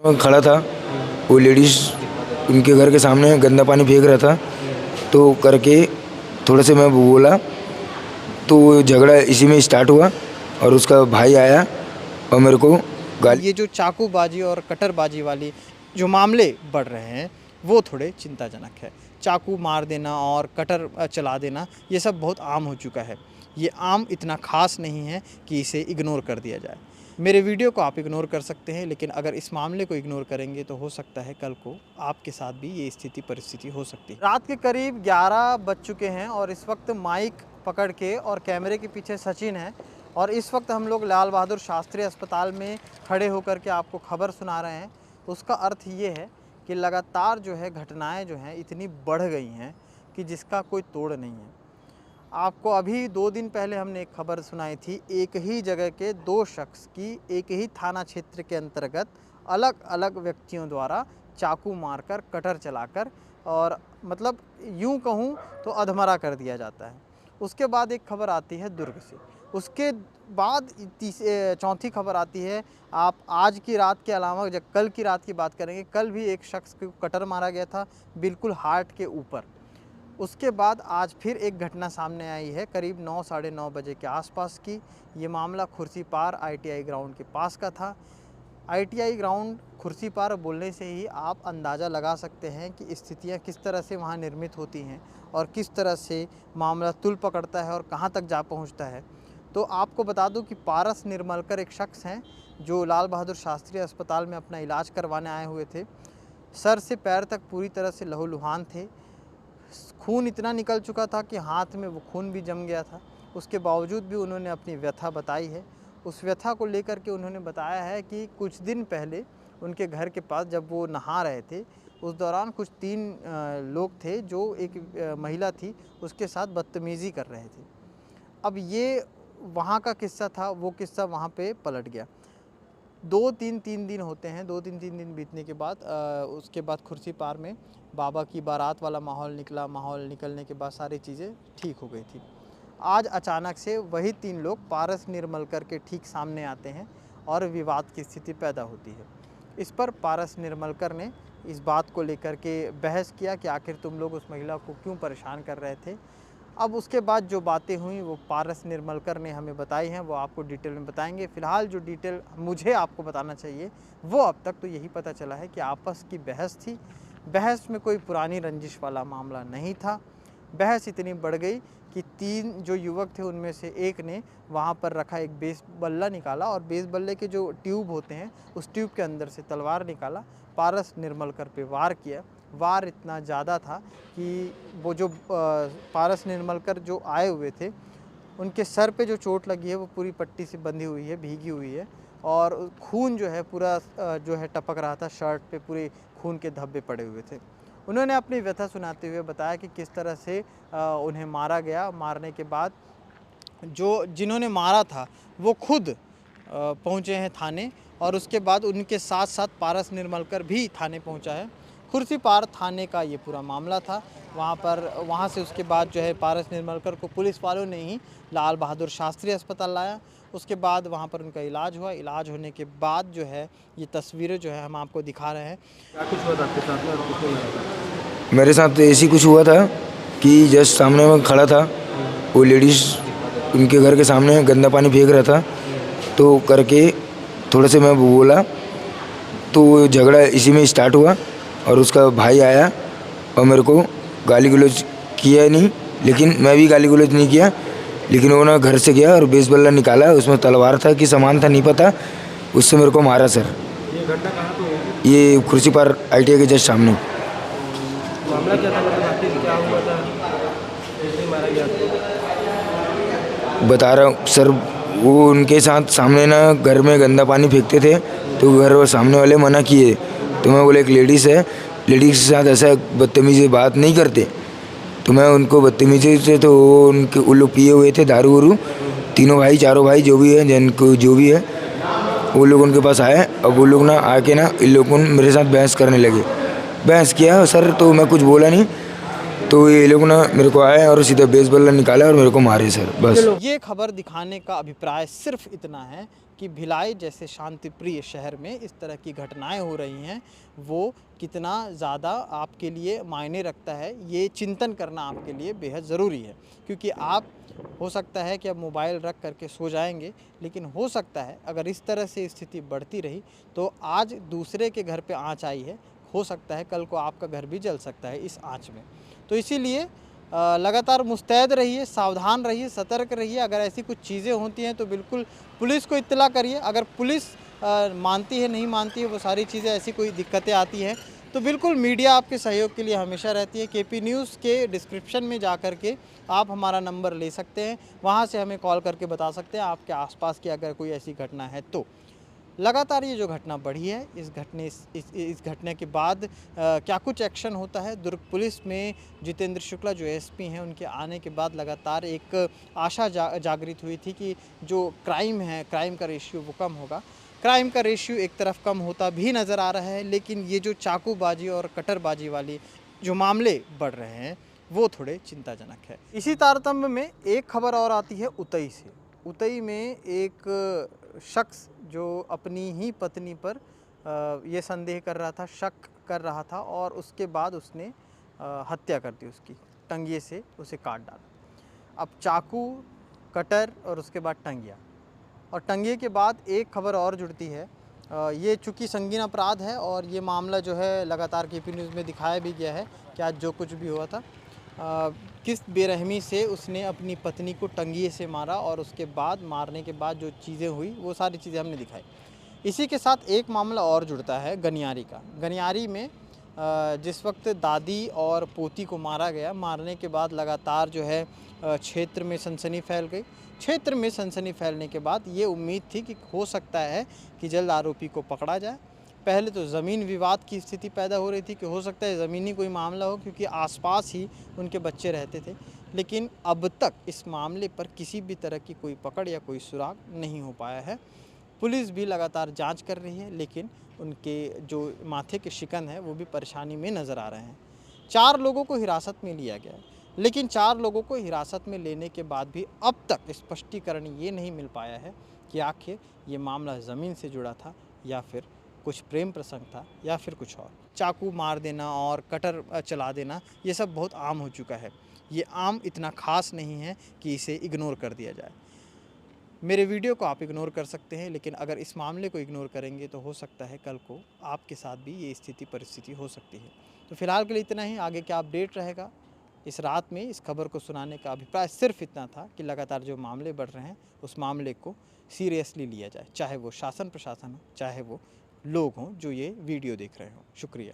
मैं खड़ा था, वो लेडीज़ उनके घर के सामने गंदा पानी फेंक रहा था, तो करके थोड़ा से मैं बोला तो झगड़ा इसी में स्टार्ट हुआ और उसका भाई आया और मेरे को गाली। ये जो चाकूबाजी और कटरबाजी वाली जो मामले बढ़ रहे हैं वो थोड़े चिंताजनक है। चाकू मार देना और कटर चला देना ये सब बहुत आम हो चुका है। ये आम इतना ख़ास नहीं है कि इसे इग्नोर कर दिया जाए। मेरे वीडियो को आप इग्नोर कर सकते हैं, लेकिन अगर इस मामले को इग्नोर करेंगे तो हो सकता है कल को आपके साथ भी ये स्थिति परिस्थिति हो सकती है। रात के करीब 11 बज चुके हैं और इस वक्त माइक पकड़ के और कैमरे के पीछे सचिन है और इस वक्त हम लोग लाल बहादुर शास्त्री अस्पताल में खड़े होकर के आपको खबर सुना रहे हैं। उसका अर्थ ये है कि लगातार जो है घटनाएं जो हैं इतनी बढ़ गई हैं कि जिसका कोई तोड़ नहीं है। आपको अभी 2 दिन पहले हमने एक खबर सुनाई थी, एक ही जगह के 2 शख्स की एक ही थाना क्षेत्र के अंतर्गत अलग अलग व्यक्तियों द्वारा चाकू मारकर, कटर चलाकर और मतलब यूं कहूं तो अधमरा कर दिया जाता है। उसके बाद एक खबर आती है दुर्ग से, उसके बाद चौथी खबर आती है आप आज की रात के अलावा जब कल की रात की बात करेंगे, कल भी एक शख्स को कटर मारा गया था बिल्कुल हार्ट के ऊपर। उसके बाद आज फिर एक घटना सामने आई है करीब 9 साढ़े 9 बजे के आसपास की। ये मामला खुर्सीपार आईटीआई ग्राउंड के पास का था। आईटीआई ग्राउंड खुर्सीपार बोलने से ही आप अंदाज़ा लगा सकते हैं कि स्थितियां किस तरह से वहां निर्मित होती हैं और किस तरह से मामला तुल पकड़ता है और कहां तक जा पहुंचता है। तो आपको बता दूं कि पारस निर्मलकर एक शख्स हैं जो लाल बहादुर शास्त्री अस्पताल में अपना इलाज करवाने आए हुए थे। सर से पैर तक पूरी तरह से लहूलुहान थे। खून इतना निकल चुका था कि हाथ में वो खून भी जम गया था। उसके बावजूद भी उन्होंने अपनी व्यथा बताई है। उस व्यथा को लेकर के उन्होंने बताया है कि कुछ दिन पहले उनके घर के पास जब वो नहा रहे थे, उस दौरान कुछ 3 लोग थे जो एक महिला थी उसके साथ बदतमीज़ी कर रहे थे। अब ये वहाँ का किस्सा था, वो किस्सा वहाँ पे पलट गया। 2-3 दिन होते हैं, 2-3 दिन बीतने के बाद उसके बाद खुर्सीपार में बाबा की बारात वाला माहौल निकला। माहौल निकलने के बाद सारी चीज़ें ठीक हो गई थी। आज अचानक से वही 3 लोग पारस निर्मलकर के ठीक सामने आते हैं और विवाद की स्थिति पैदा होती है। इस पर पारस निर्मलकर ने इस बात को लेकर के बहस किया कि आखिर तुम लोग उस महिला को क्यों परेशान कर रहे थे। अब उसके बाद जो बातें हुई वो पारस निर्मलकर ने हमें बताई हैं, वो आपको डिटेल में बताएंगे। फ़िलहाल जो डिटेल मुझे आपको बताना चाहिए वो अब तक तो यही पता चला है कि आपस की बहस थी। बहस में कोई पुरानी रंजिश वाला मामला नहीं था। बहस इतनी बढ़ गई कि 3 जो युवक थे उनमें से एक ने वहाँ पर रखा एक बेस बल्ला निकाला और बेस बल्ले के जो ट्यूब होते हैं उस ट्यूब के अंदर से तलवार निकाला, पारस निर्मलकर पे वार किया। वार इतना ज़्यादा था कि वो जो पारस निर्मलकर जो आए हुए थे उनके सर पे जो चोट लगी है वो पूरी पट्टी से बंधी हुई है, भीगी हुई है और खून जो है पूरा जो है टपक रहा था, शर्ट पे पूरे खून के धब्बे पड़े हुए थे। उन्होंने अपनी व्यथा सुनाते हुए बताया कि किस तरह से उन्हें मारा गया। मारने के बाद जिन्होंने मारा था वो खुद पहुँचे हैं थाने और उसके बाद उनके साथ साथ पारस निर्मलकर भी थाने पहुँचा है। खुर्सीपार थाने का ये पूरा मामला था। वहाँ से उसके बाद जो है पारस निर्मलकर को पुलिस वालों ने ही लाल बहादुर शास्त्री अस्पताल लाया। उसके बाद वहाँ पर उनका इलाज हुआ। इलाज होने के बाद जो है ये तस्वीरें जो है हम आपको दिखा रहे हैं। क्या कुछ हुआ था आपके साथ में और किसने मारा था? मेरे साथ ऐसी कुछ हुआ था कि जस्ट सामने में खड़ा था, वो लेडीज़ उनके घर के सामने गंदा पानी फेंक रहा था, तो करके थोड़ा से मैं बोला तो झगड़ा इसी में स्टार्ट हुआ और उसका भाई आया और मेरे को गाली गलौज किया नहीं, लेकिन मैं भी गाली गलौज नहीं किया, लेकिन वो ना घर से गया और बेस बल्ला निकाला, उसमें तलवार था कि सामान था नहीं पता, उससे मेरे को मारा सर। ये घटना कहाँ पे हुई? ये खुर्सीपार आईटीआई के जस्ट सामने। मामला क्या था, मतलब आखिर क्या हुआ था, कैसे मारा गया आपको? बता रहा हूँ सर, वो उनके साथ सामने ना घर में गंदा पानी फेंकते थे तो घर और सामने वाले मना किए, तो मैं बोले एक लेडीज़ है, लेडीज़ के साथ ऐसा बदतमीज़ी बात नहीं करते, तो मैं उनको बदतमीज़ी से तो वो लोग पिए हुए थे दारू वारू, तीनों भाई चारों भाई जो भी है जिनको जो भी है वो लोग उनके पास आए। अब वो लोग ना आके ना इन लोगों ने मेरे साथ बहस करने लगे। बहस किया सर तो मैं कुछ बोला नहीं, तो ये लोग ना मेरे को आए और सीधा बेस बल्ला निकाला और मेरे को मारे सर, बस। ये खबर दिखाने का अभिप्राय सिर्फ इतना है कि भिलाई जैसे शांतिप्रिय शहर में इस तरह की घटनाएं हो रही हैं, वो कितना ज़्यादा आपके लिए मायने रखता है, ये चिंतन करना आपके लिए बेहद ज़रूरी है। क्योंकि आप हो सकता है कि अब मोबाइल रख करके सो जाएंगे, लेकिन हो सकता है अगर इस तरह से स्थिति बढ़ती रही तो आज दूसरे के घर पे आँच आई है, हो सकता है कल को आपका घर भी जल सकता है इस आँच में। तो इसीलिए लगातार मुस्तैद रहिए, सावधान रहिए, सतर्क रहिए। अगर ऐसी कुछ चीज़ें होती हैं तो बिल्कुल पुलिस को इत्तला करिए। अगर पुलिस मानती है, नहीं मानती है, वो सारी चीज़ें, ऐसी कोई दिक्कतें आती हैं तो बिल्कुल मीडिया आपके सहयोग के लिए हमेशा रहती है। केपी न्यूज़ के डिस्क्रिप्शन में जा कर के आप हमारा नंबर ले सकते हैं, वहाँ से हमें कॉल करके बता सकते हैं आपके आसपास की अगर कोई ऐसी घटना है तो। लगातार ये जो घटना बढ़ी है, इस घटना के बाद क्या कुछ एक्शन होता है। दुर्ग पुलिस में जितेंद्र शुक्ला जो एसपी हैं, उनके आने के बाद लगातार एक आशा जागृत हुई थी कि जो क्राइम है, क्राइम का रेशियो वो कम होगा। क्राइम का रेशियो एक तरफ कम होता भी नज़र आ रहा है, लेकिन ये जो चाकूबाजी और कटरबाजी वाली जो मामले बढ़ रहे हैं वो थोड़े चिंताजनक है। इसी तारतम्य में एक खबर और आती है उतई से। उतई में एक शख्स जो अपनी ही पत्नी पर ये संदेह कर रहा था, शक कर रहा था, और उसके बाद उसने हत्या कर दी, उसकी टंगिए से उसे काट डाला। अब चाकू, कटर और उसके बाद टंगिया, और टंगिए के बाद एक खबर और जुड़ती है। ये चूँकि संगीन अपराध है और ये मामला जो है लगातार केपी न्यूज़ में दिखाया भी गया है कि आज जो कुछ भी हुआ था, किस बेरहमी से उसने अपनी पत्नी को टंगिए से मारा, और उसके बाद मारने के बाद जो चीज़ें हुई वो सारी चीज़ें हमने दिखाई। इसी के साथ एक मामला और जुड़ता है गनियारी का। गनियारी में जिस वक्त दादी और पोती को मारा गया, मारने के बाद लगातार जो है क्षेत्र में सनसनी फैल गई। क्षेत्र में सनसनी फैलने के बाद ये उम्मीद थी कि हो सकता है कि जल्द आरोपी को पकड़ा जाए। पहले तो ज़मीन विवाद की स्थिति पैदा हो रही थी कि हो सकता है ज़मीनी कोई मामला हो, क्योंकि आसपास ही उनके बच्चे रहते थे। लेकिन अब तक इस मामले पर किसी भी तरह की कोई पकड़ या कोई सुराग नहीं हो पाया है। पुलिस भी लगातार जांच कर रही है, लेकिन उनके जो माथे के शिकन है वो भी परेशानी में नज़र आ रहे हैं। 4 लोगों को हिरासत में लिया गया है, लेकिन 4 लोगों को हिरासत में लेने के बाद भी अब तक स्पष्टीकरण ये नहीं मिल पाया है कि आखिर ये मामला ज़मीन से जुड़ा था या फिर कुछ प्रेम प्रसंग था या फिर कुछ और। चाकू मार देना और कटर चला देना, ये सब बहुत आम हो चुका है। ये आम इतना ख़ास नहीं है कि इसे इग्नोर कर दिया जाए। मेरे वीडियो को आप इग्नोर कर सकते हैं, लेकिन अगर इस मामले को इग्नोर करेंगे तो हो सकता है कल को आपके साथ भी ये स्थिति परिस्थिति हो सकती है। तो फिलहाल के लिए इतना ही। आगे क्या अपडेट रहेगा इस रात में, इस खबर को सुनाने का अभिप्राय सिर्फ इतना था कि लगातार जो मामले बढ़ रहे हैं उस मामले को सीरियसली लिया जाए, चाहे वो शासन प्रशासन हो, चाहे वो लोग हों जो ये वीडियो देख रहे हों। शुक्रिया।